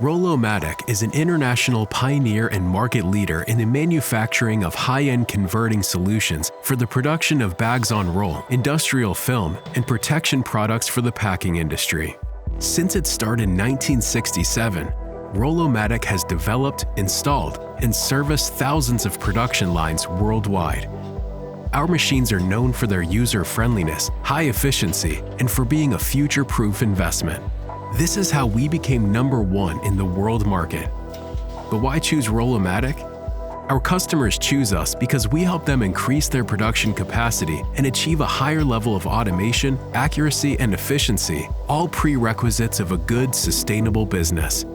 Roll-o-Matic is an international pioneer and market leader in the manufacturing of high-end converting solutions for the production of bags on roll, industrial film, and protection products for the packing industry. Since its start in 1967, Roll-o-Matic has developed, installed, and serviced thousands of production lines worldwide. Our machines are known for their user-friendliness, high efficiency, and for being a future-proof investment. This is how we became #1 in the world market. But why choose Roll-o-Matic? Our customers choose us because we help them increase their production capacity and achieve a higher level of automation, accuracy, and efficiency, all prerequisites of a good, sustainable business.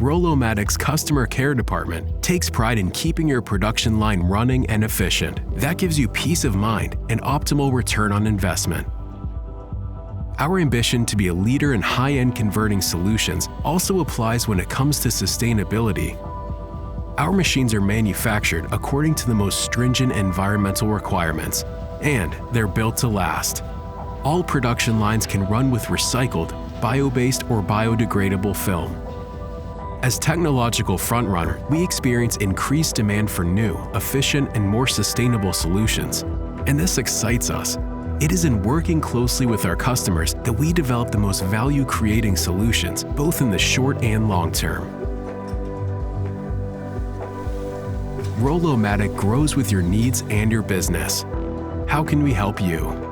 Roll-o-Matic's customer care department takes pride in keeping your production line running and efficient. That gives you peace of mind and optimal return on investment. Our ambition to be a leader in high-end converting solutions also applies when it comes to sustainability. Our machines are manufactured according to the most stringent environmental requirements, and they're built to last. All production lines can run with recycled, bio-based, or biodegradable film. As technological frontrunner, we experience increased demand for new, efficient, and more sustainable solutions, and this excites us. It is in working closely with our customers that we develop the most value-creating solutions, both in the short and long term. Roll-o-Matic grows with your needs and your business. How can we help you?